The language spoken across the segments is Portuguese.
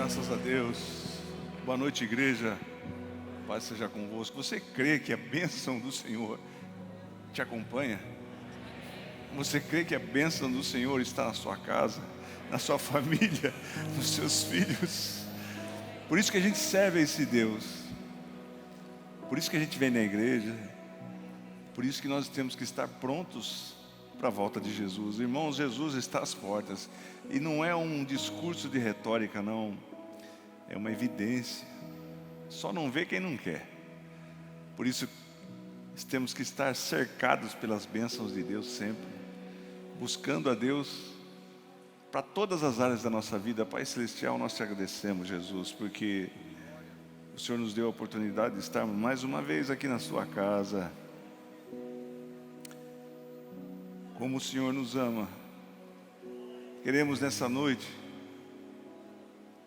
Graças a Deus. Boa noite, igreja. Paz seja convosco. Você crê que a bênção do Senhor te acompanha? Você crê que a bênção do Senhor está na sua casa, na sua família, nos seus filhos? Por isso que a gente serve a esse Deus. Por isso que a gente vem na igreja. Por isso que nós temos que estar prontos para a volta de Jesus. Irmãos, Jesus está às portas. E não é um discurso de retórica, não. É uma evidência. Só não vê quem não quer. Por isso, temos que estar cercados pelas bênçãos de Deus sempre. Buscando a Deus para todas as áreas da nossa vida. Pai Celestial, nós te agradecemos, Jesus, porque o Senhor nos deu a oportunidade de estarmos mais uma vez aqui na sua casa. Como o Senhor nos ama. Queremos nessa noite,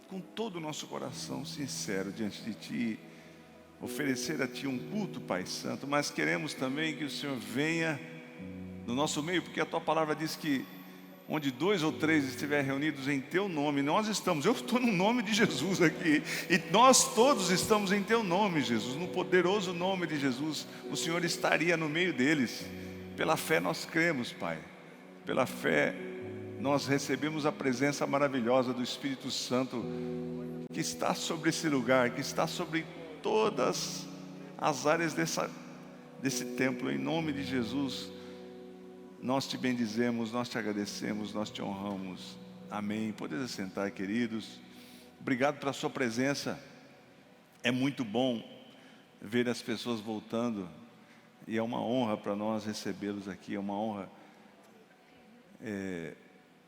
com todo o nosso coração sincero diante de Ti, oferecer a Ti um culto, Pai Santo, mas queremos também que o Senhor venha no nosso meio, porque a Tua palavra diz que onde 2 ou 3 estiverem reunidos em Teu nome, nós estamos. Eu estou no nome de Jesus aqui, e nós todos estamos em Teu nome, Jesus, no poderoso nome de Jesus. O Senhor estaria no meio deles. Pela fé nós cremos, Pai. Pela fé nós recebemos a presença maravilhosa do Espírito Santo, que está sobre esse lugar, que está sobre todas as áreas desse templo. Em nome de Jesus, nós te bendizemos, nós te agradecemos, nós te honramos. Amém. Podem sentar, queridos. Obrigado pela sua presença. É muito bom ver as pessoas voltando. E é uma honra para nós recebê-los aqui, é uma honra.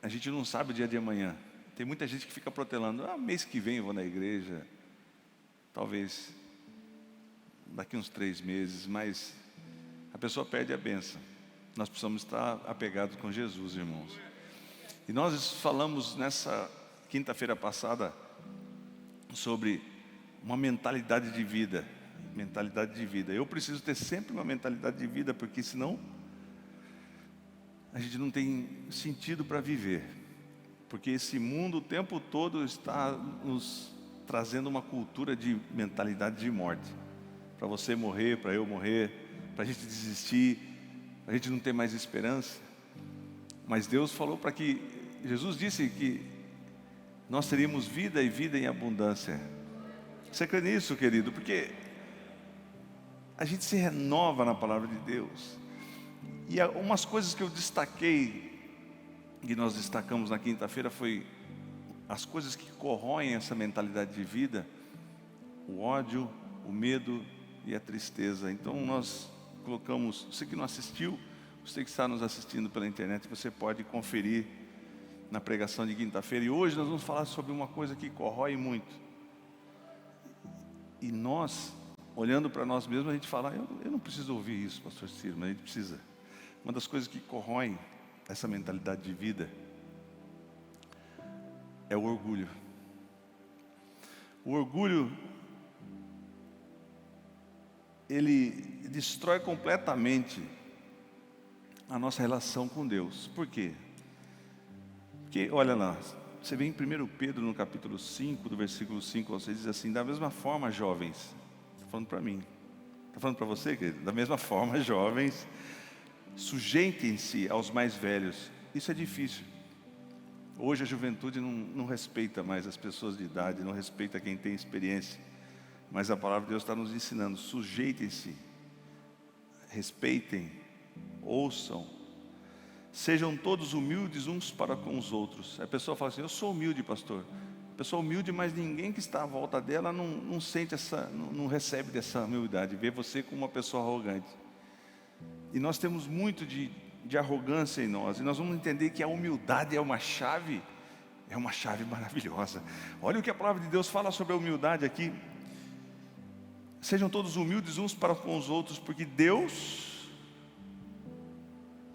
A gente não sabe o dia de amanhã. Tem muita gente que fica protelando, mês que vem eu vou na igreja, talvez daqui uns 3 meses, mas a pessoa perde a bênção. Nós precisamos estar apegados com Jesus, irmãos. E nós falamos nessa quinta-feira passada sobre uma mentalidade de vida. Mentalidade de vida. Eu preciso ter sempre uma mentalidade de vida, porque senão a gente não tem sentido para viver. Porque esse mundo o tempo todo está nos trazendo uma cultura de mentalidade de morte. Para você morrer, para eu morrer, para a gente desistir, para a gente não ter mais esperança. Mas Deus falou para que, Jesus disse que nós teríamos vida e vida em abundância. Você crê nisso, querido? Porque a gente se renova na palavra de Deus. E umas coisas que eu destaquei, que nós destacamos na quinta-feira, foi as coisas que corroem essa mentalidade de vida: o ódio, o medo e a tristeza. Então nós colocamos, você que não assistiu, você que está nos assistindo pela internet, você pode conferir na pregação de quinta-feira. E hoje nós vamos falar sobre uma coisa que corrói muito. E nós, olhando para nós mesmos, a gente fala, eu não preciso ouvir isso, pastor Ciro, mas a gente precisa. Uma das coisas que corroem essa mentalidade de vida é o orgulho. O orgulho, ele destrói completamente a nossa relação com Deus. Por quê? Porque, olha lá, você vê em 1 Pedro, no capítulo 5, do versículo 5 ao 6, diz assim: da mesma forma, jovens, está falando para mim, está falando para você, querido? Da mesma forma, jovens, sujeitem-se aos mais velhos. Isso é difícil. Hoje a juventude não respeita mais as pessoas de idade, não respeita quem tem experiência. Mas a palavra de Deus está nos ensinando: sujeitem-se, respeitem, ouçam, sejam todos humildes uns para com os outros. A pessoa fala assim: eu sou humilde, pastor. A pessoa humilde, mas ninguém que está à volta dela não sente não recebe dessa humildade, vê você como uma pessoa arrogante. E nós temos muito de arrogância em nós. E nós vamos entender que a humildade é uma chave maravilhosa. Olha o que a palavra de Deus fala sobre a humildade aqui. Sejam todos humildes uns para com os outros, porque Deus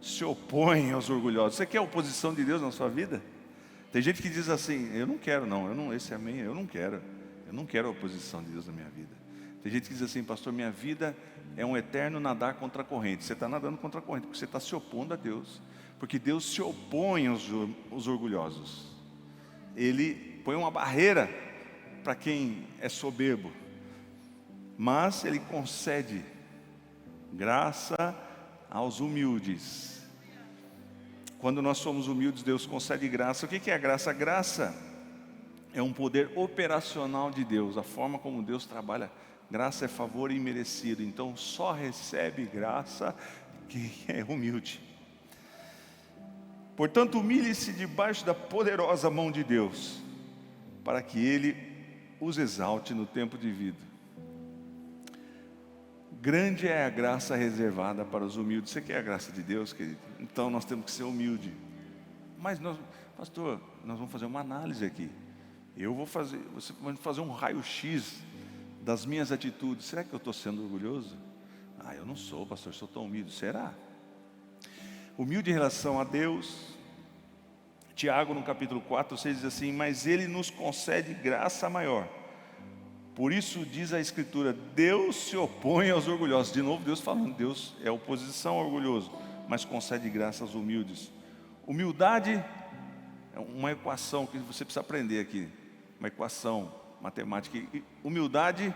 se opõe aos orgulhosos. Você quer a oposição de Deus na sua vida? Tem gente que diz assim: eu não quero não, esse amém, eu não quero a oposição de Deus na minha vida. Tem gente que diz assim: pastor, minha vida é um eterno nadar contra a corrente. Você está nadando contra a corrente, porque você está se opondo a Deus. Porque Deus se opõe aos orgulhosos. Ele põe uma barreira para quem é soberbo, mas Ele concede graça aos humildes. Quando nós somos humildes, Deus concede graça. O que é a graça? A graça é um poder operacional de Deus, a forma como Deus trabalha. Graça é favor imerecido, então só recebe graça quem é humilde. Portanto, humilhe-se debaixo da poderosa mão de Deus, para que Ele os exalte no tempo devido. Grande é a graça reservada para os humildes. Você quer a graça de Deus, querido? Então nós temos que ser humilde. Mas pastor, nós vamos fazer uma análise aqui. Você vai fazer um raio-x das minhas atitudes. Será que eu estou sendo orgulhoso? Eu não sou, pastor, sou tão humilde. Será? Humilde em relação a Deus. Tiago, no capítulo 4, 6 diz assim: mas Ele nos concede graça maior. Por isso diz a Escritura: Deus se opõe aos orgulhosos. De novo Deus falando, Deus é oposição ao orgulhoso, mas concede graça aos humildes. Humildade é uma equação que você precisa aprender aqui. Uma equação matemática. Humildade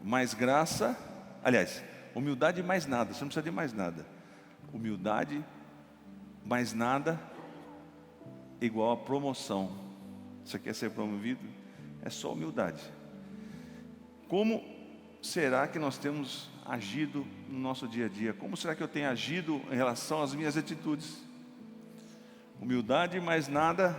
mais graça. Aliás, humildade mais nada. Você não precisa de mais nada. Humildade mais nada igual a promoção. Você quer ser promovido? É só humildade. Como será que nós temos agido no nosso dia a dia? Como será que eu tenho agido em relação às minhas atitudes? Humildade mais nada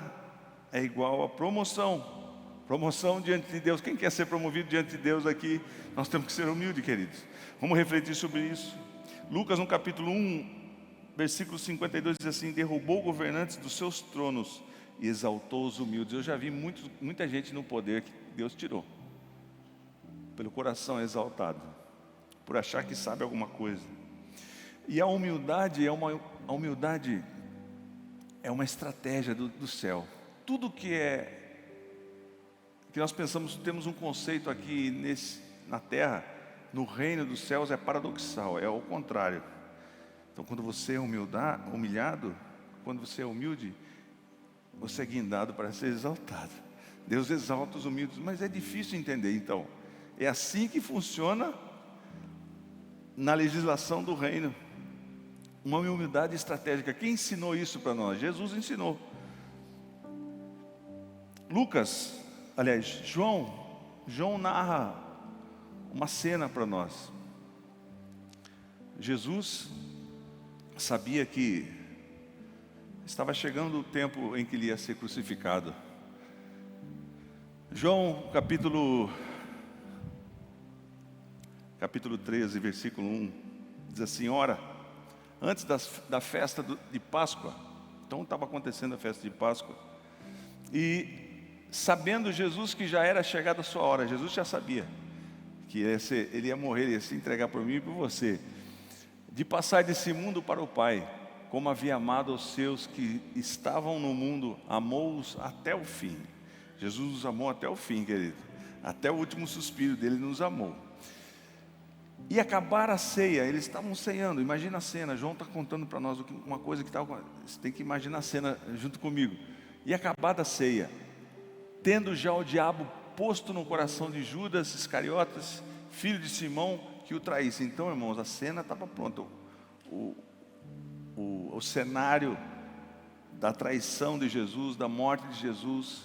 é igual a promoção. Promoção diante de Deus. Quem quer ser promovido diante de Deus aqui? Nós temos que ser humildes, queridos. Vamos refletir sobre isso. Lucas, no capítulo 1, versículo 52, diz assim: derrubou governantes dos seus tronos e exaltou os humildes. Eu já vi muita gente no poder que Deus tirou, pelo coração exaltado, por achar que sabe alguma coisa. E a humildade é uma estratégia do céu. Tudo que nós pensamos, temos um conceito aqui na terra, no reino dos céus é paradoxal, é ao contrário. Então quando você é humilhado, quando você é humilde, você é guindado para ser exaltado. Deus exalta os humildes, mas é difícil entender. Então é assim que funciona na legislação do reino. Uma humildade estratégica. Quem ensinou isso para nós? Jesus ensinou. João narra uma cena para nós. Jesus sabia que estava chegando o tempo em que ele ia ser crucificado. João, capítulo 13, versículo 1, diz assim: ora, antes da festa de Páscoa, então estava acontecendo a festa de Páscoa, e sabendo Jesus que já era chegada a sua hora, Jesus já sabia que ele ia morrer, ele ia se entregar por mim e por você, de passar desse mundo para o Pai, como havia amado os seus que estavam no mundo, amou-os até o fim. Jesus nos amou até o fim, querido, até o último suspiro dele nos amou. E acabar a ceia, eles estavam ceando. Imagina a cena, João está contando para nós uma coisa que estava. Você tem que imaginar a cena junto comigo. E acabada a ceia, tendo já o diabo posto no coração de Judas Iscariotes, filho de Simão, que o traísse. Então, irmãos, a cena estava pronta. O cenário da traição de Jesus, da morte de Jesus,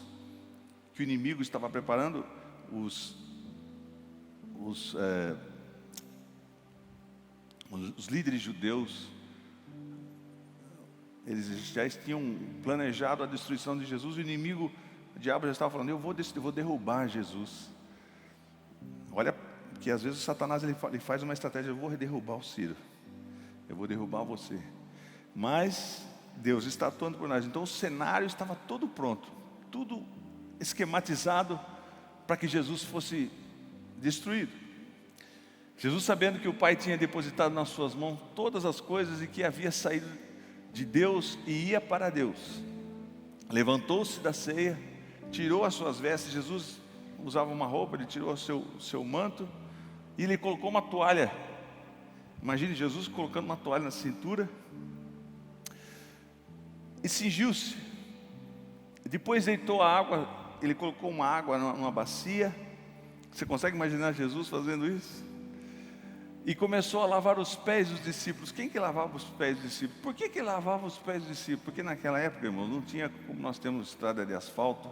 que o inimigo estava preparando, os líderes judeus, eles já tinham planejado a destruição de Jesus. O inimigo, o diabo já estava falando: eu vou derrubar Jesus. Olha que às vezes o Satanás ele faz uma estratégia: eu vou derrubar o Ciro, eu vou derrubar você. Mas Deus está atuando por nós. Então o cenário estava todo pronto, tudo esquematizado para que Jesus fosse destruído. Jesus, sabendo que o Pai tinha depositado nas suas mãos todas as coisas e que havia saído de Deus e ia para Deus, levantou-se da ceia, tirou as suas vestes. Jesus usava uma roupa, ele tirou o seu manto e ele colocou uma toalha. Imagine Jesus colocando uma toalha na cintura e cingiu-se. Depois deitou a água ele colocou uma água numa bacia. Você consegue imaginar Jesus fazendo isso? E começou a lavar os pés dos discípulos. Quem que lavava os pés dos discípulos? Por que lavava os pés dos discípulos? Porque naquela época, irmão, não tinha como nós temos estrada de asfalto.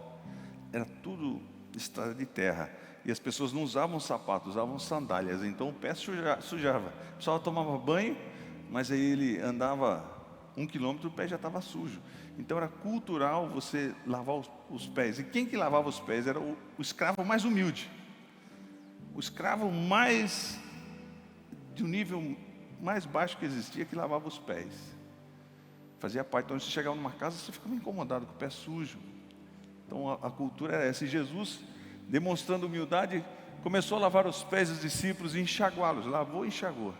Era tudo estrada de terra. E as pessoas não usavam sapato, usavam sandálias. Então o pé sujava. O pessoal tomava banho, mas aí ele andava 1 quilômetro, o pé já estava sujo. Então era cultural você lavar os pés. E quem que lavava os pés? Era o escravo mais humilde. O escravo mais de um nível mais baixo que existia, que lavava os pés. Fazia parte. Então, se você chegava numa casa, você ficava incomodado com o pé sujo. Então, a cultura era essa. E Jesus, demonstrando humildade, começou a lavar os pés dos discípulos e enxaguá-los. Lavou e enxagou.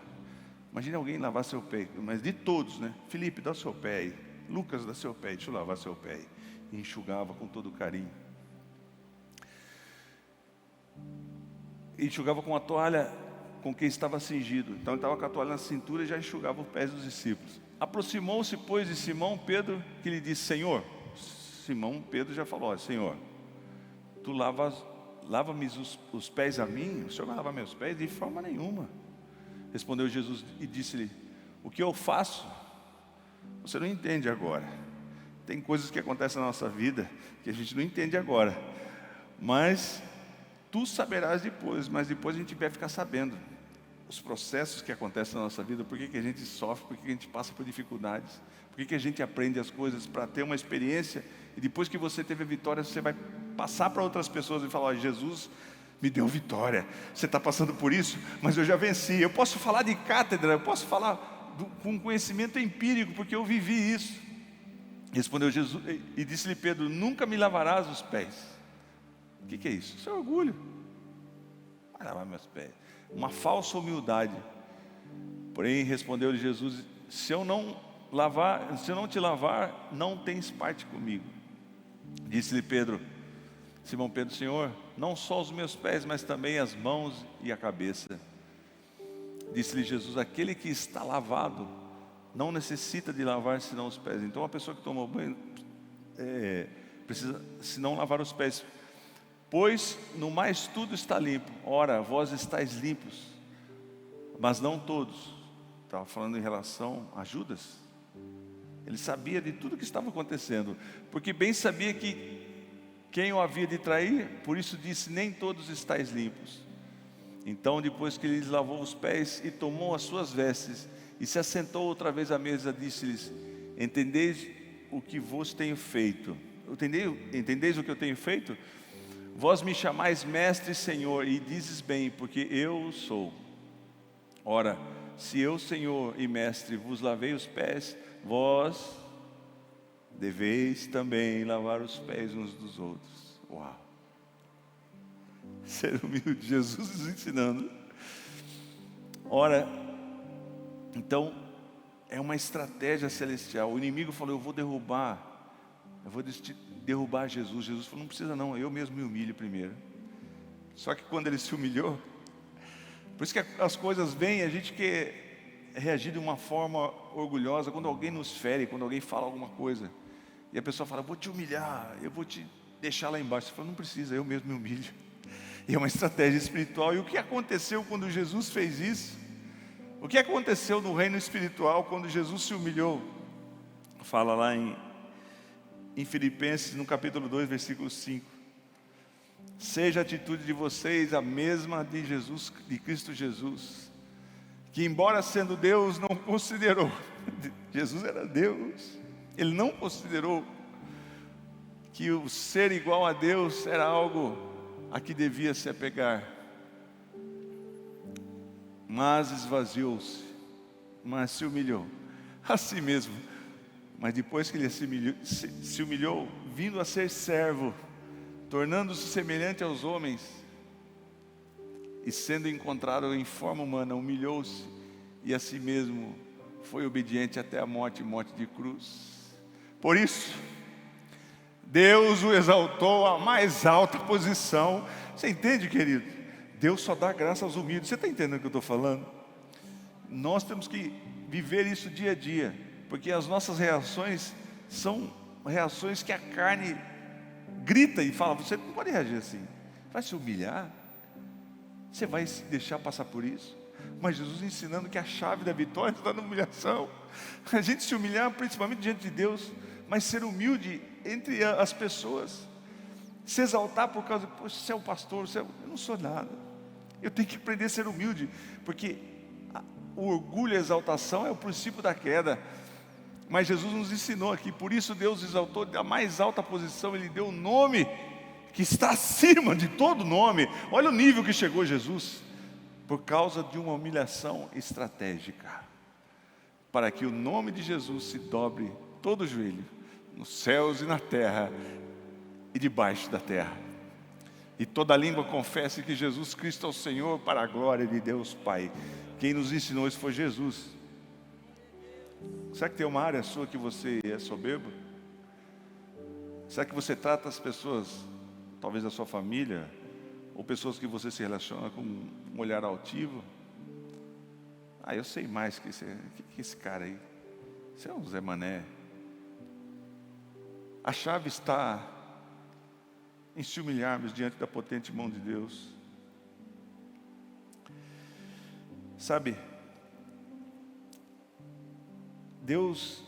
Imagina alguém lavar seu pé, mas de todos, né? Felipe, dá o seu pé aí. Lucas, dá seu pé, deixa eu lavar seu pé aí. E enxugava com todo carinho. E enxugava com a toalha com quem estava cingido. Então ele estava com a toalha na cintura e já enxugava os pés dos discípulos. Aproximou-se, pois, de Simão Pedro, que lhe disse: Senhor. Simão Pedro já falou: Senhor, tu lava-me os pés a mim? O Senhor vai lavar meus pés? De forma nenhuma. Respondeu Jesus e disse-lhe: o que eu faço, você não entende agora. Tem coisas que acontecem na nossa vida que a gente não entende agora, mas tu saberás depois. Mas depois a gente vai ficar sabendo os processos que acontecem na nossa vida, por que a gente sofre, por que a gente passa por dificuldades, por que a gente aprende as coisas para ter uma experiência, e depois que você teve a vitória, você vai passar para outras pessoas e falar: ó, Jesus me deu vitória, você está passando por isso, mas eu já venci. Eu posso falar de cátedra, eu posso falar com conhecimento empírico, porque eu vivi isso. Respondeu Jesus e disse-lhe Pedro: nunca me lavarás os pés. O que é isso? Isso é orgulho. Vai lavar meus pés. Uma falsa humildade. Porém respondeu-lhe Jesus: se eu não te lavar, não tens parte comigo. Disse-lhe Simão Pedro: Senhor, não só os meus pés, mas também as mãos e a cabeça. Disse-lhe Jesus: aquele que está lavado não necessita de lavar senão os pés. Então a pessoa que tomou banho precisa senão lavar os pés. Pois no mais tudo está limpo. Ora, vós estáis limpos, mas não todos. Estava falando em relação a Judas. Ele sabia de tudo que estava acontecendo, porque bem sabia que quem o havia de trair, por isso disse: nem todos estáis limpos. Então, depois que lhes lavou os pés e tomou as suas vestes e se assentou outra vez à mesa, disse-lhes: entendeis o que vos tenho feito? Entendeis o que eu tenho feito? Vós me chamais mestre e Senhor, e dizes bem, porque eu sou. Ora, se eu, Senhor e mestre, vos lavei os pés, vós deveis também lavar os pés uns dos outros. Uau! Ser humilde, Jesus nos ensinando. Ora, então, é uma estratégia celestial. O inimigo falou: eu vou derrubar Jesus. Jesus falou: não precisa não, eu mesmo me humilho primeiro. Só que quando ele se humilhou, por isso que as coisas vêm, a gente quer reagir de uma forma orgulhosa, quando alguém nos fere, quando alguém fala alguma coisa, e a pessoa fala: eu vou te humilhar, eu vou te deixar lá embaixo. Você fala: não precisa, eu mesmo me humilho. E é uma estratégia espiritual. E o que aconteceu quando Jesus fez isso? O que aconteceu no reino espiritual quando Jesus se humilhou? Fala lá em Filipenses, no capítulo 2, versículo 5. Seja a atitude de vocês a mesma de Cristo Jesus, que embora sendo Deus, não considerou, Jesus era Deus, Ele não considerou que o ser igual a Deus era algo a que devia se apegar, mas esvaziou-se, mas se humilhou a si mesmo. Mas depois que ele se humilhou, vindo a ser servo, tornando-se semelhante aos homens, e sendo encontrado em forma humana, humilhou-se e a si mesmo foi obediente até a morte de cruz. Por isso, Deus o exaltou à mais alta posição. Você entende, querido? Deus só dá graça aos humildes. Você está entendendo o que eu estou falando? Nós temos que viver isso dia a dia, porque as nossas reações são reações que a carne grita e fala: você não pode reagir assim. Vai se humilhar? Você vai se deixar passar por isso? Mas Jesus ensinando que a chave da vitória está na humilhação. A gente se humilhar principalmente diante de Deus, mas ser humilde entre as pessoas. Se exaltar por causa, poxa, você é o pastor, eu não sou nada. Eu tenho que aprender a ser humilde, porque o orgulho e a exaltação é o princípio da queda. Mas Jesus nos ensinou aqui, por isso Deus exaltou da mais alta posição, Ele deu um nome que está acima de todo nome. Olha o nível que chegou Jesus, por causa de uma humilhação estratégica, para que o nome de Jesus se dobre todo o joelho, nos céus e na terra, e debaixo da terra, e toda língua confesse que Jesus Cristo é o Senhor, para a glória de Deus Pai. Quem nos ensinou isso foi Jesus. Será que tem uma área sua que você é soberbo? Será que você trata as pessoas, talvez da sua família, ou pessoas que você se relaciona, com um olhar altivo? Eu sei mais que esse cara aí. Você é um Zé Mané. A chave está em se humilharmos diante da potente mão de Deus. Sabe, Deus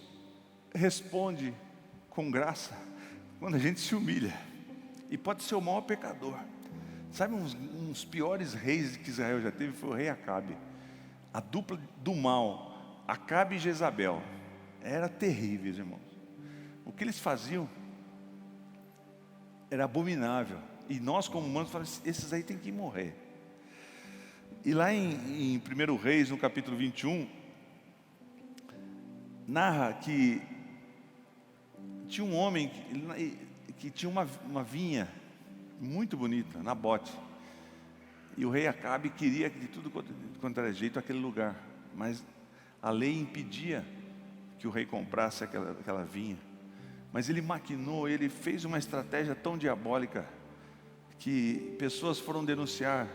responde com graça quando a gente se humilha. E pode ser o maior pecador. Sabe, uns piores reis que Israel já teve foi o rei Acabe. A dupla do mal, Acabe e Jezabel, era terrível, irmãos. O que eles faziam era abominável. E nós, como humanos, falamos: esses aí tem que morrer. E lá em 1 Reis, no capítulo 21, narra que tinha um homem que tinha uma vinha muito bonita, Nabote. E o rei Acabe queria de tudo quanto era jeito aquele lugar, mas a lei impedia que o rei comprasse aquela vinha. Mas ele maquinou, ele fez uma estratégia tão diabólica que pessoas foram denunciar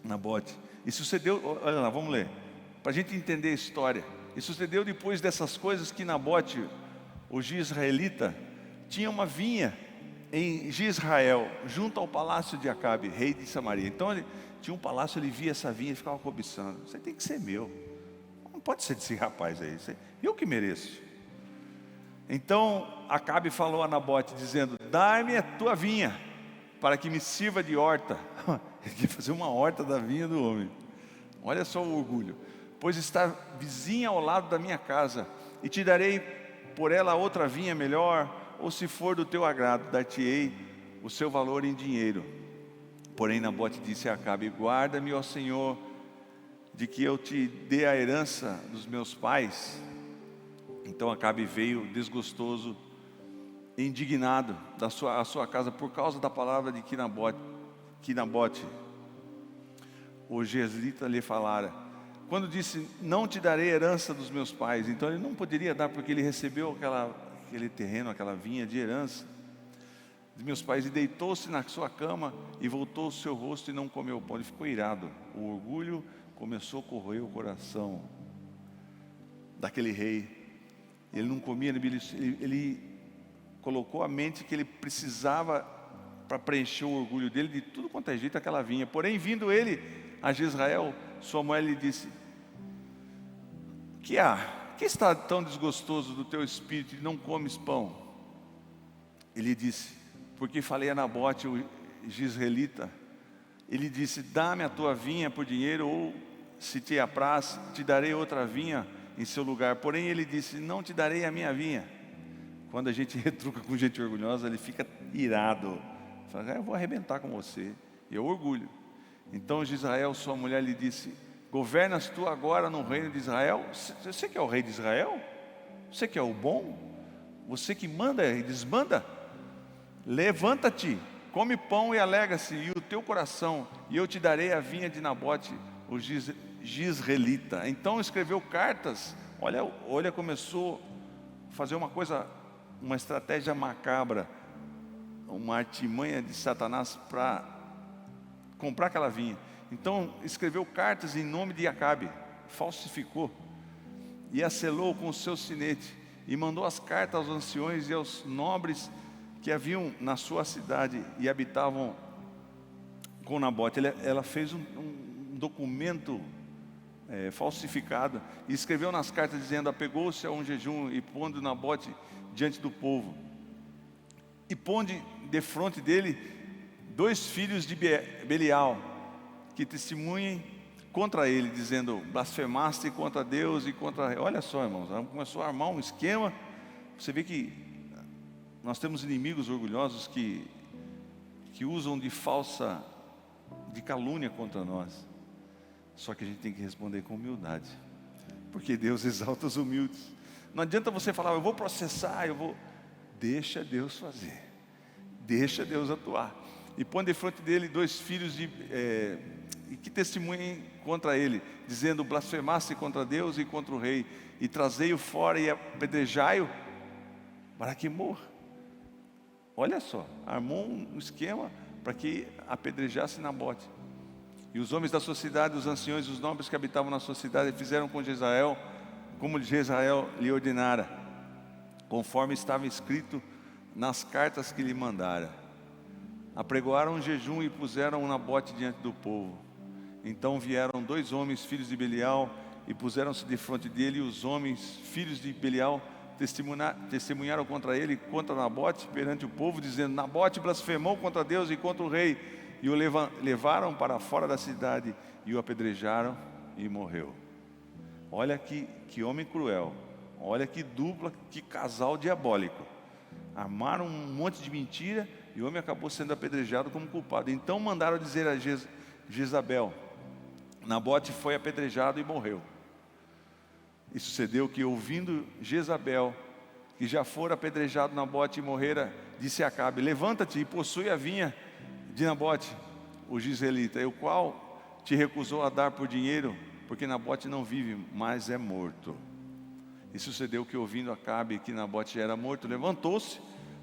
Nabote. E sucedeu, olha lá, vamos ler, para a gente entender a história. E sucedeu depois dessas coisas que Nabote, o Jezreelita, tinha uma vinha em Jezreel, junto ao palácio de Acabe, rei de Samaria. Então ele tinha um palácio, ele via essa vinha e ficava cobiçando: isso aí tem que ser meu, não pode ser desse rapaz aí, eu que mereço. Então Acabe falou a Nabote, dizendo: dá-me a tua vinha, para que me sirva de horta. Ele queria fazer uma horta da vinha do homem. Olha só o orgulho. Pois está vizinha ao lado da minha casa, e te darei por ela outra vinha melhor, ou se for do teu agrado, dar-te-ei o seu valor em dinheiro. Porém Nabote disse a Acabe: guarda-me, ó Senhor, de que eu te dê a herança dos meus pais. Então Acabe veio desgostoso, indignado à sua casa, por causa da palavra de que Nabote, o jezreelita, lhe falara. Quando disse: não te darei herança dos meus pais. Então ele não poderia dar, porque ele recebeu aquele terreno, aquela vinha de herança de meus pais. E deitou-se na sua cama e voltou o seu rosto e não comeu pão. Ele ficou irado. O orgulho começou a corroer o coração daquele rei. Ele não comia, ele colocou a mente que ele precisava, para preencher o orgulho dele, de tudo quanto é jeito, aquela vinha. Porém, vindo ele a Jezreel, sua mulher lhe disse: que está tão desgostoso do teu espírito e não comes pão? Ele disse: porque falei a Nabote, o jezreelita. Ele disse: dá-me a tua vinha por dinheiro, ou se te apraz, te darei outra vinha em seu lugar. Porém ele disse: não te darei a minha vinha. Quando a gente retruca com gente orgulhosa, ele fica irado. Fala: eu vou arrebentar com você. E eu orgulho. Então Israel, sua mulher, lhe disse: governas tu agora no reino de Israel? Você que é o rei de Israel? Você que é o bom? Você que manda e desmanda? Levanta-te, come pão e alegra-se e o teu coração, e eu te darei a vinha de Nabote, o jezreelita. Então escreveu cartas. Olha, começou a fazer uma estratégia macabra, uma artimanha de Satanás para comprar aquela vinha. Então escreveu cartas em nome de Acabe, falsificou e a selou com o seu sinete, e mandou as cartas aos anciões e aos nobres que haviam na sua cidade e habitavam com Nabote. Ela fez um documento falsificado e escreveu nas cartas dizendo: apegou-se a um jejum e pondo Nabote diante do povo, e ponde defronte dele 2 filhos de Belial, que testemunhem contra ele, dizendo: blasfemaste contra Deus e contra... Olha só, irmãos, ela começou a armar um esquema. Você vê que nós temos inimigos orgulhosos que usam de calúnia contra nós. Só que a gente tem que responder com humildade, porque Deus exalta os humildes. Não adianta você falar: eu vou processar, Deixa Deus fazer, deixa Deus atuar. E põe de frente dele 2 filhos que testemunhem contra ele, dizendo: blasfemaste contra Deus e contra o rei, e trazei-o fora e apedrejai-o para que morra. Olha só, armou um esquema para que apedrejasse Nabote. E os homens da sua cidade, os anciões e os nobres que habitavam na sua cidade, fizeram com Jezrael como Jezrael lhe ordenara, conforme estava escrito nas cartas que lhe mandara. Apregoaram um jejum e puseram Nabote diante do povo. Então vieram 2 homens, filhos de Belial, e puseram-se defronte dele, e os homens, filhos de Belial, testemunharam contra ele, contra Nabote, perante o povo, dizendo: Nabote blasfemou contra Deus e contra o rei. E o levaram para fora da cidade e o apedrejaram e morreu. Olha que homem cruel, olha que dupla, que casal diabólico. Armaram um monte de mentira e o homem acabou sendo apedrejado como culpado. Então mandaram dizer a Jezabel: Nabote foi apedrejado e morreu. E sucedeu que, ouvindo Jezabel que já fora apedrejado Nabote e morrera, disse a Acabe: levanta-te e possui a vinha de Nabote, o jizreelita, o qual te recusou a dar por dinheiro, porque Nabote não vive, mas é morto. E sucedeu que, ouvindo Acabe que Nabote já era morto, levantou-se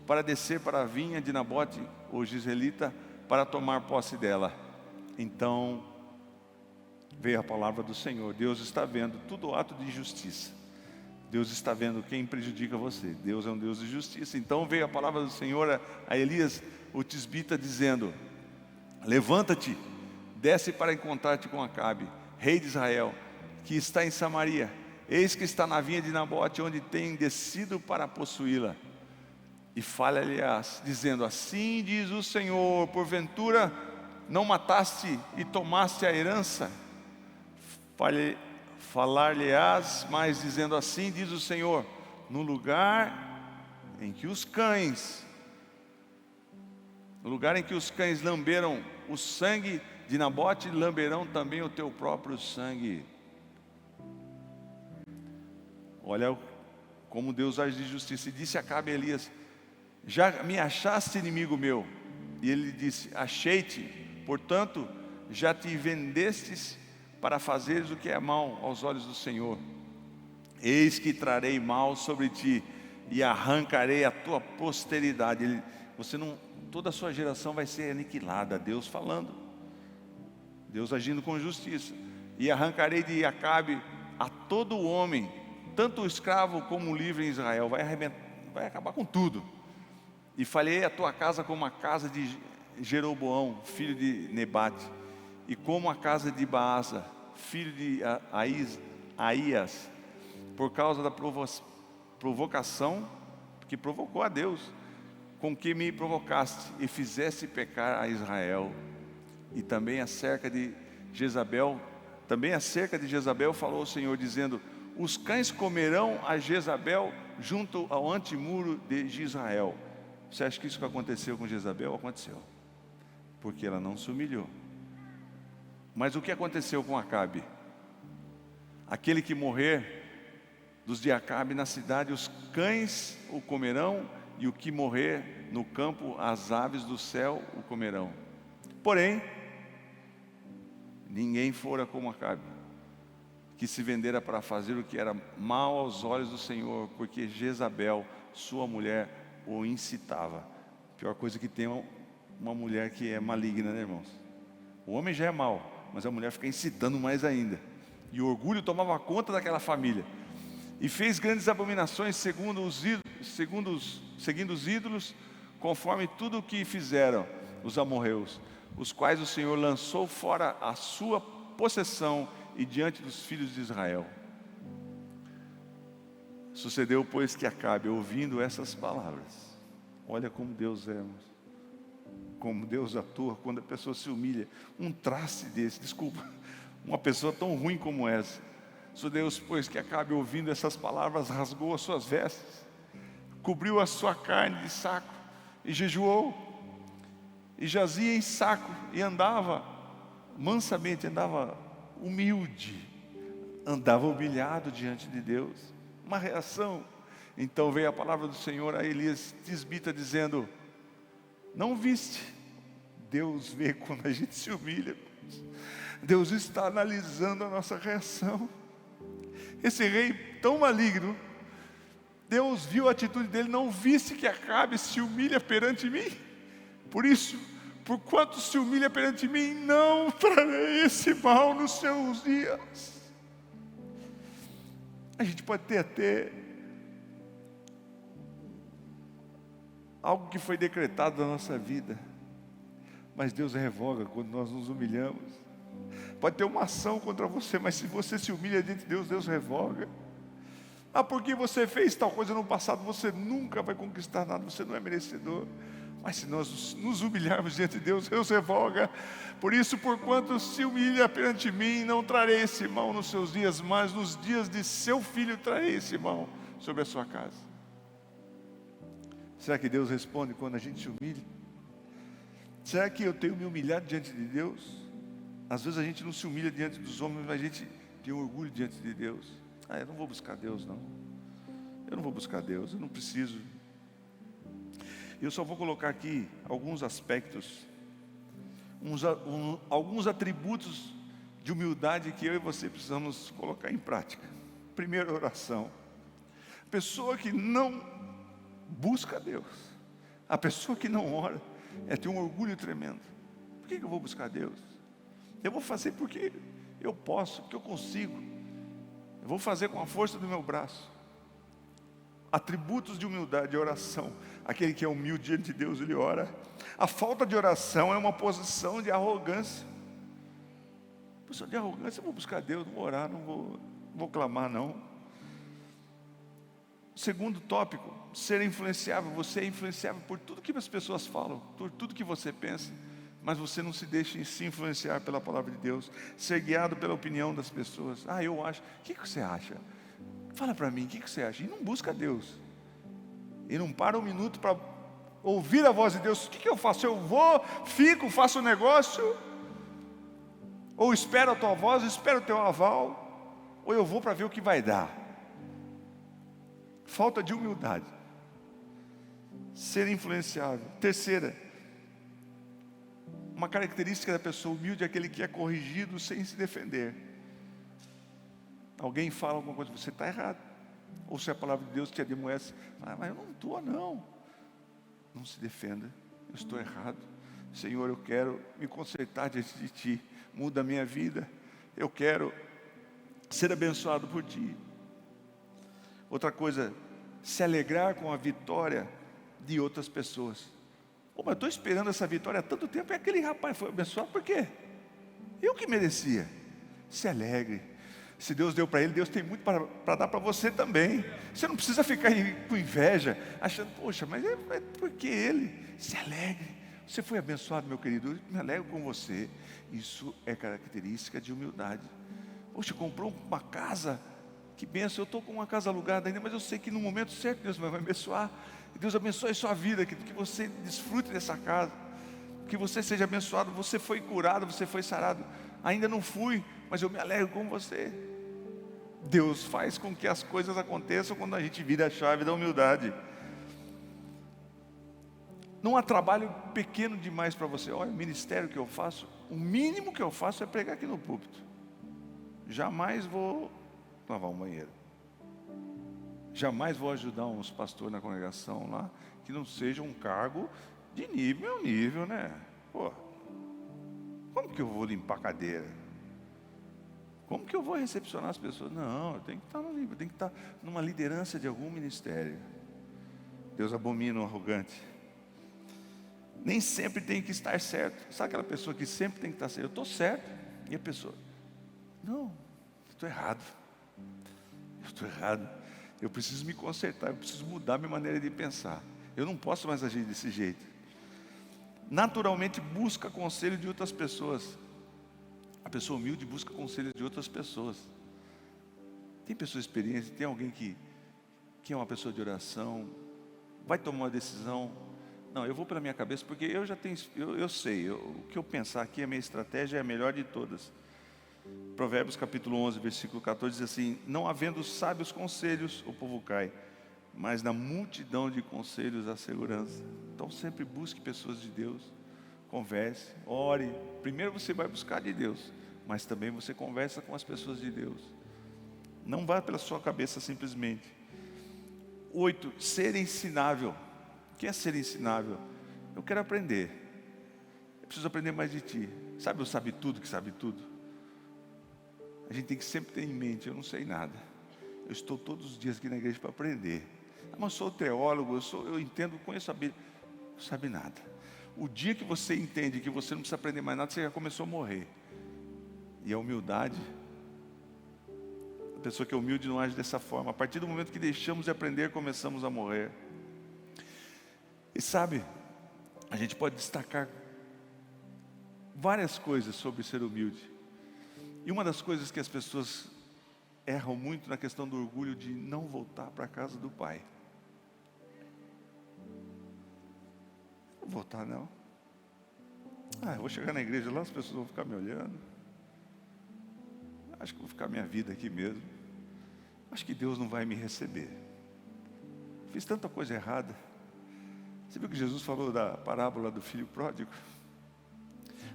para descer para a vinha de Nabote, o jizreelita, para tomar posse dela. Então veio a palavra do Senhor. Deus está vendo todo ato de justiça. Deus está vendo quem prejudica você. Deus é um Deus de justiça. Então veio a palavra do Senhor a Elias, o tisbita, dizendo: levanta-te, desce para encontrar-te com Acabe, rei de Israel, que está em Samaria. Eis que está na vinha de Nabote, onde tem descido para possuí-la. E fala-lhe, dizendo: assim diz o Senhor, porventura não mataste e tomaste a herança? Falar-lhe-ás mais, dizendo: assim diz o Senhor, no lugar em que os cães lamberam o sangue de Nabote, lamberão também o teu próprio sangue. Olha como Deus age de justiça. E disse Acabe a Elias: já me achaste inimigo meu? E ele disse: achei-te, portanto já te vendestes para fazeres o que é mal aos olhos do Senhor. Eis que trarei mal sobre ti e arrancarei a tua posteridade. Toda a sua geração vai ser aniquilada. Deus falando, Deus agindo com justiça. E arrancarei de Acabe a todo homem, tanto o escravo como o livre em Israel. Vai acabar com tudo. E falhei a tua casa como a casa de Jeroboão, filho de Nebate, e como a casa de Baasa, filho de Aías, por causa da provocação que provocou a Deus, com que me provocaste e fizeste pecar a Israel. E também acerca de Jezabel falou o Senhor, dizendo: os cães comerão a Jezabel junto ao antemuro de Israel. Você acha que isso que aconteceu com Jezabel? Aconteceu, porque ela não se humilhou. Mas o que aconteceu com Acabe? Aquele que morrer dos de Acabe na cidade, os cães o comerão, e o que morrer no campo, as aves do céu o comerão. Porém, ninguém fora como Acabe, que se vendera para fazer o que era mal aos olhos do Senhor, porque Jezabel, sua mulher, o incitava. A pior coisa que tem é uma mulher que é maligna, né, irmãos? O homem já é mau, mas a mulher fica incitando mais ainda. E o orgulho tomava conta daquela família. E fez grandes abominações seguindo os ídolos, conforme tudo o que fizeram os amorreus, os quais o Senhor lançou fora a sua possessão e diante dos filhos de Israel. Sucedeu, pois, que Acabe, ouvindo essas palavras, olha como Deus é, irmãos, como Deus atua quando a pessoa se humilha. Um traste desse, desculpa, uma pessoa tão ruim como essa. Sucedeu, pois, que Acabe, ouvindo essas palavras, rasgou as suas vestes, cobriu a sua carne de saco e jejuou, e jazia em saco, e andava mansamente, andava humilde, andava humilhado diante de Deus. Uma reação. Então veio a palavra do Senhor a Elias tisbita, dizendo: não viste? Deus vê quando a gente se humilha. Deus está analisando a nossa reação. Esse rei tão maligno, Deus viu a atitude dele. Não viste que Acabe se humilha perante mim? Por isso, por quanto se humilha perante mim, não trarei esse mal nos seus dias. A gente pode ter até algo que foi decretado na nossa vida, mas Deus revoga quando nós nos humilhamos. Pode ter uma ação contra você, mas se você se humilha diante de Deus, Deus revoga. Porque você fez tal coisa no passado, você nunca vai conquistar nada, você não é merecedor. Mas se nós nos humilharmos diante de Deus, Deus revoga. Por isso, porquanto se humilha perante mim, não trarei esse mal nos seus dias, mas nos dias de seu filho trarei esse mal sobre a sua casa. Será que Deus responde quando a gente se humilha? Será que eu tenho me humilhado diante de Deus? Às vezes a gente não se humilha diante dos homens, mas a gente tem orgulho diante de Deus. Eu não vou buscar Deus, não. Eu não vou buscar Deus, eu não preciso. Eu só vou colocar aqui alguns aspectos, alguns atributos de humildade que eu e você precisamos colocar em prática. Primeiro, oração. A pessoa que não busca Deus, a pessoa que não ora, tem um orgulho tremendo. Por que eu vou buscar Deus? Eu vou fazer porque eu posso, porque eu consigo. Eu vou fazer com a força do meu braço. Atributos de humildade e oração. Aquele que é humilde diante de Deus, ele ora. A falta de oração é uma posição de arrogância. Posição de arrogância: eu vou buscar Deus, não vou orar, não vou clamar, não. Segundo tópico, ser influenciável. Você é influenciável por tudo que as pessoas falam, por tudo que você pensa, mas você não se deixa se influenciar pela palavra de Deus, ser guiado pela opinião das pessoas. Eu acho. O que você acha? Fala para mim, o que você acha? E não busca Deus. E não para um minuto para ouvir a voz de Deus. O que eu faço? Eu vou, fico, faço um negócio? Ou espero a tua voz, espero o teu aval? Ou eu vou para ver o que vai dar? Falta de humildade. Ser influenciável. Terceira, uma característica da pessoa humilde é aquele que é corrigido sem se defender. Alguém fala alguma coisa, você está errado. Ou se a palavra de Deus te admoece, mas eu não estou, não. Não se defenda. Eu estou errado. Senhor, eu quero me consertar diante de Ti. Muda a minha vida. Eu quero ser abençoado por Ti. Outra coisa, se alegrar com a vitória de outras pessoas. Mas eu estou esperando essa vitória há tanto tempo. E aquele rapaz foi abençoado, por quê? Eu que merecia. Se alegre. Se Deus deu para ele, Deus tem muito para dar para você também. Você não precisa ficar com inveja, achando, poxa, mas é porque ele. Se alegre. Você foi abençoado, meu querido, eu me alegro com você. Isso é característica de humildade. Poxa, comprou uma casa, que bênção. Eu estou com uma casa alugada ainda, mas eu sei que no momento certo Deus vai me abençoar. Deus abençoe a sua vida, que você desfrute dessa casa, que você seja abençoado. Você foi curado, você foi sarado. Ainda não fui, mas eu me alegro com você. Deus faz com que as coisas aconteçam quando a gente vira a chave da humildade. Não há trabalho pequeno demais para você. Olha, o ministério que eu faço, o mínimo que eu faço é pregar aqui no púlpito. Jamais vou lavar um banheiro. Jamais vou ajudar uns pastores na congregação lá, que não seja um cargo de nível, né? Como que eu vou limpar a cadeira? Como que eu vou recepcionar as pessoas? Não, eu tenho que estar no nível, eu tenho que estar numa liderança de algum ministério. Deus abomina o arrogante. Nem sempre tem que estar certo. Sabe aquela pessoa que sempre tem que estar certo? Eu estou certo. E a pessoa, não, eu estou errado. Eu estou errado. Eu preciso me consertar, eu preciso mudar minha maneira de pensar. Eu não posso mais agir desse jeito. Naturalmente busca conselho de outras pessoas. A pessoa humilde busca conselho de outras pessoas. Tem pessoa experiente, tem alguém que é uma pessoa de oração, vai tomar uma decisão. Não, eu vou pela minha cabeça, porque eu já tenho, eu sei, o que eu pensar aqui, a minha estratégia é a melhor de todas. Provérbios capítulo 11, versículo 14 diz assim: não havendo sábios conselhos, o povo cai, mas na multidão de conselhos há segurança. Então sempre busque pessoas de Deus, converse, ore. Primeiro você vai buscar de Deus, mas também você conversa com as pessoas de Deus. Não vá pela sua cabeça simplesmente. 8, ser ensinável. O que é ser ensinável? Eu quero aprender. Eu preciso aprender mais de ti. Sabe o sabe tudo que sabe tudo? A gente tem que sempre ter em mente, eu não sei nada. Eu estou todos os dias aqui na igreja para aprender. Mas eu sou teólogo, eu entendo, conheço a Bíblia. Não sabe nada. O dia que você entende que você não precisa aprender mais nada, você já começou a morrer. E a humildade, a pessoa que é humilde não age dessa forma. A partir do momento que deixamos de aprender, começamos a morrer. E sabe, a gente pode destacar várias coisas sobre ser humilde. E uma das coisas que as pessoas erram muito na questão do orgulho de não voltar para a casa do pai. Não vou voltar não. Eu vou chegar na igreja lá, as pessoas vão ficar me olhando. Acho que vou ficar minha vida aqui mesmo. Acho que Deus não vai me receber. Fiz tanta coisa errada. Você viu que Jesus falou da parábola do filho pródigo?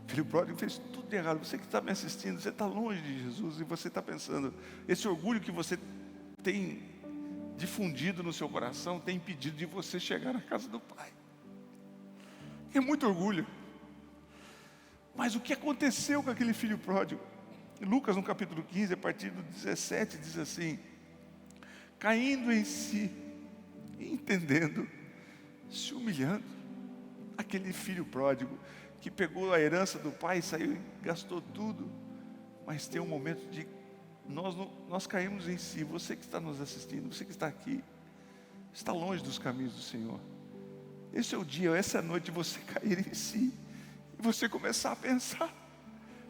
O filho pródigo fez tudo de errado. Você que está me assistindo, você está longe de Jesus e você está pensando, esse orgulho que você tem difundido no seu coração tem impedido de você chegar na casa do Pai. É muito orgulho. Mas o que aconteceu com aquele filho pródigo? Em Lucas, no capítulo 15, a partir do 17, diz assim: caindo em si, entendendo, se humilhando, aquele filho pródigo que pegou a herança do pai, saiu e gastou tudo. Mas tem um momento de nós caímos em si. Você que está nos assistindo, você que está aqui, está longe dos caminhos do Senhor. Esse é o dia, essa é a noite de você cair em si e você começar a pensar: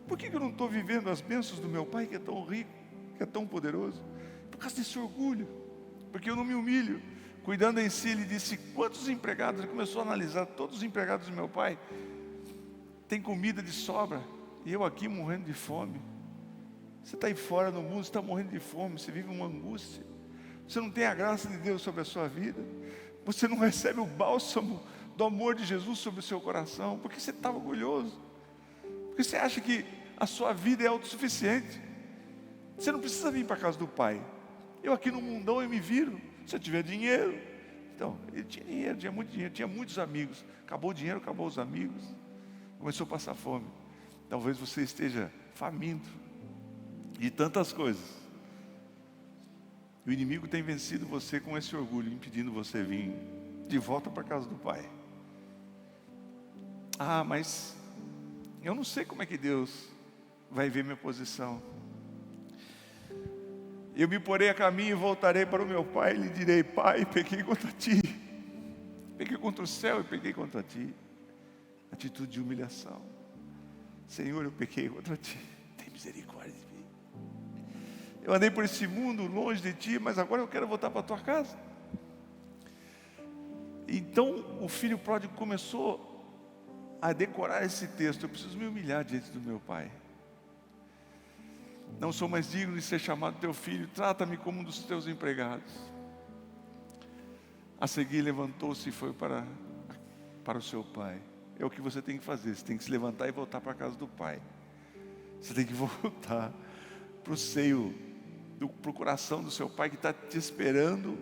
por que eu não estou vivendo as bênçãos do meu pai, que é tão rico, que é tão poderoso? Por causa desse orgulho, porque eu não me humilho. Cuidando em si, ele disse: quantos empregados? Ele começou a analisar todos os empregados do meu pai. Tem comida de sobra, e eu aqui morrendo de fome. Você está aí fora no mundo, você está morrendo de fome, você vive uma angústia. Você não tem a graça de Deus sobre a sua vida. Você não recebe o bálsamo do amor de Jesus sobre o seu coração, porque você está orgulhoso. Porque você acha que a sua vida é autossuficiente. Você não precisa vir para a casa do Pai. Eu aqui no mundão eu me viro. Se eu tiver dinheiro. Então, ele tinha dinheiro, tinha muito dinheiro, tinha muitos amigos. Acabou o dinheiro, acabou os amigos. Começou a passar fome. Talvez você esteja faminto de tantas coisas. O inimigo tem vencido você com esse orgulho, impedindo você vir de volta para a casa do Pai. Mas eu não sei como é que Deus vai ver minha posição. Eu me porei a caminho e voltarei para o meu pai e lhe direi: Pai, pequei contra ti. Pequei contra o céu e pequei contra ti. Atitude de humilhação. Senhor, eu pequei contra ti. Tem misericórdia de mim. Eu andei por esse mundo longe de ti, mas agora eu quero voltar para a tua casa. Então o filho pródigo começou a decorar esse texto: eu preciso me humilhar diante do meu pai. Não sou mais digno de ser chamado teu filho, trata-me como um dos teus empregados. A seguir levantou-se e foi para o seu pai. É o que você tem que fazer, você tem que se levantar e voltar para a casa do pai. Você tem que voltar para o seio, para o coração do seu pai que está te esperando.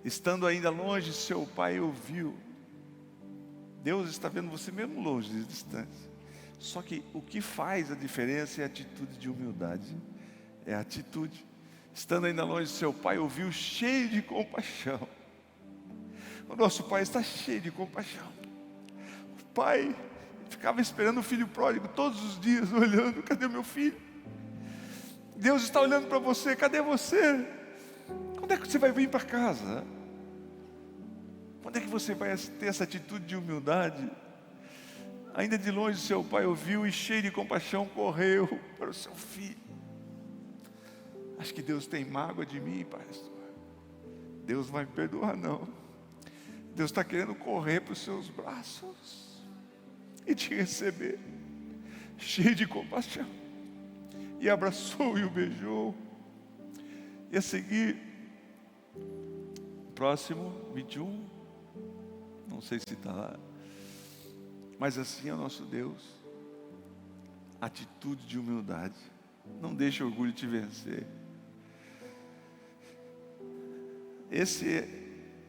Estando ainda longe, seu pai ouviu. Deus está vendo você mesmo longe, de distância. Só que o que faz a diferença é a atitude de humildade. É a atitude. Estando ainda longe, seu pai ouviu, cheio de compaixão. O nosso Pai está cheio de compaixão. O Pai ficava esperando o filho pródigo todos os dias, olhando: cadê o meu filho? Deus está olhando para você: cadê você? Quando é que você vai vir para casa? Quando é que você vai ter essa atitude de humildade? Ainda de longe seu pai ouviu e cheio de compaixão correu para o seu filho. Acho que Deus tem mágoa de mim, pastor. Deus não vai me perdoar, não. Deus está querendo correr para os seus braços e te receber, cheio de compaixão. E abraçou e o beijou. E a seguir, próximo, 21, não sei se está lá, mas assim é o nosso Deus. Atitude de humildade. Não deixe o orgulho te vencer.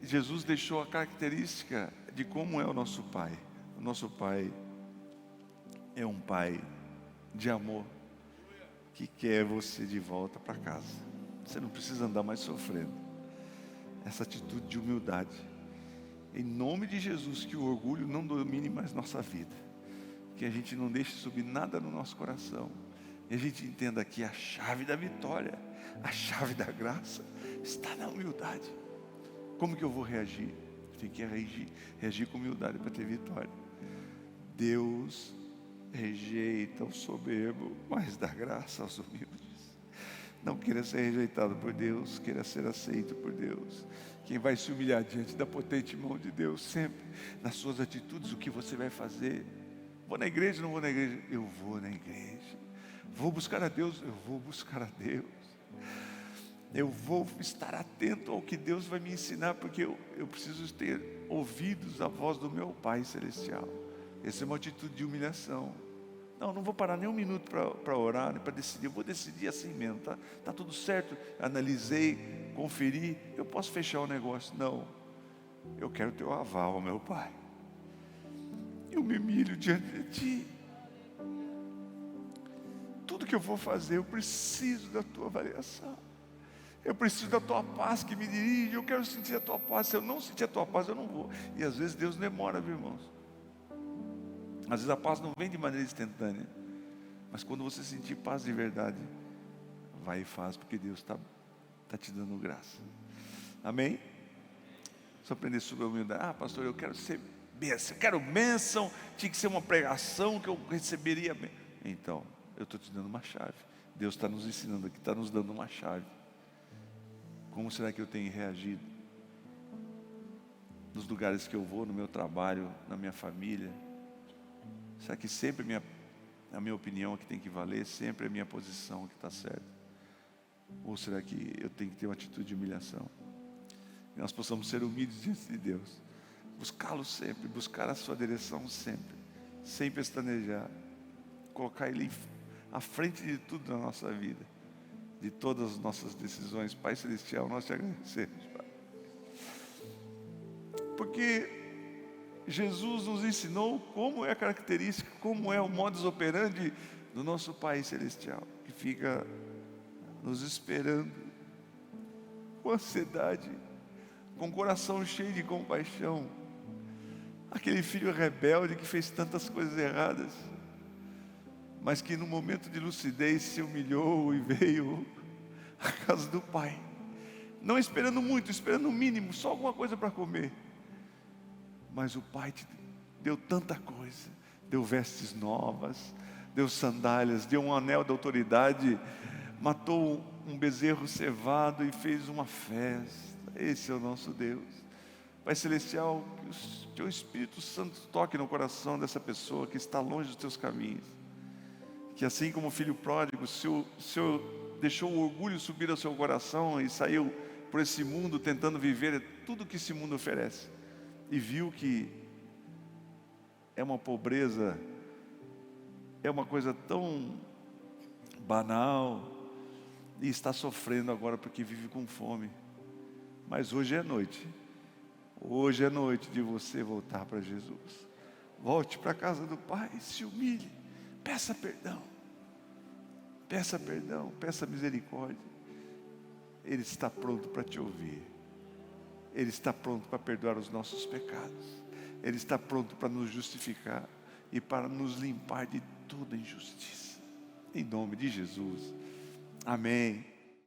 Jesus deixou a característica de como é o nosso Pai. O nosso Pai é um Pai de amor, que quer você de volta para casa. Você não precisa andar mais sofrendo. Essa atitude de humildade. Em nome de Jesus, que o orgulho não domine mais nossa vida. Que a gente não deixe subir nada no nosso coração. E a gente entenda que a chave da vitória, a chave da graça, está na humildade. Como que eu vou reagir? Tem que reagir com humildade para ter vitória. Deus rejeita o soberbo, mas dá graça aos humildes. Não queira ser rejeitado por Deus, queira ser aceito por Deus. Quem vai se humilhar diante da potente mão de Deus, sempre nas suas atitudes, o que você vai fazer? Vou na igreja, não vou na igreja? Eu vou na igreja. Vou buscar a Deus? Eu vou buscar a Deus. Eu vou estar atento ao que Deus vai me ensinar, porque eu preciso ter ouvidos à voz do meu Pai Celestial. Essa é uma atitude de humilhação. Não vou parar nem um minuto para orar, para decidir. Eu vou decidir assim mesmo, tá? Tá tudo certo. Analisei, conferi. Eu posso fechar o negócio? Não. Eu quero teu aval, meu Pai. Eu me humilho diante de Ti. Tudo que eu vou fazer, eu preciso da Tua avaliação. Eu preciso da Tua paz que me dirige. Eu quero sentir a Tua paz. Se eu não sentir a Tua paz, eu não vou. E às vezes Deus demora, viu, irmãos? Às vezes a paz não vem de maneira instantânea. Mas quando você sentir paz de verdade, vai e faz, porque Deus está te dando graça. Amém? Só aprender sobre a humildade. Pastor, eu quero ser bênção. Eu quero bênção. Tinha que ser uma pregação que eu receberia bem. Então, eu estou te dando uma chave. Deus está nos ensinando aqui, está nos dando uma chave. Como será que eu tenho reagido? Nos lugares que eu vou, no meu trabalho, na minha família. Será que sempre a minha opinião é que tem que valer? Sempre a minha posição que está certa? Ou será que eu tenho que ter uma atitude de humilhação? Que nós possamos ser humildes diante de Deus. Buscá-lo sempre, buscar a sua direção sempre. Sem pestanejar. Colocar Ele à frente de tudo na nossa vida. De todas as nossas decisões. Pai Celestial, nós te agradecemos, Pai. Porque Jesus nos ensinou como é a característica, como é o modus operandi do nosso Pai Celestial, que fica nos esperando com ansiedade, com o coração cheio de compaixão. Aquele filho rebelde que fez tantas coisas erradas, mas que no momento de lucidez se humilhou e veio à casa do Pai, não esperando muito, esperando o mínimo, só alguma coisa para comer. Mas o Pai te deu tanta coisa, deu vestes novas, deu sandálias, deu um anel de autoridade, matou um bezerro cevado e fez uma festa. Esse é o nosso Deus. Pai Celestial, que o Teu Espírito Santo toque no coração dessa pessoa que está longe dos Teus caminhos. Que assim como o filho pródigo, o Senhor deixou o orgulho subir ao seu coração e saiu por esse mundo tentando viver tudo que esse mundo oferece. E viu que é uma pobreza, é uma coisa tão banal, e está sofrendo agora porque vive com fome. Mas hoje é noite de você voltar para Jesus. Volte para a casa do Pai, se humilhe, peça perdão, peça misericórdia. Ele está pronto para te ouvir. Ele está pronto para perdoar os nossos pecados. Ele está pronto para nos justificar e para nos limpar de toda injustiça. Em nome de Jesus. Amém.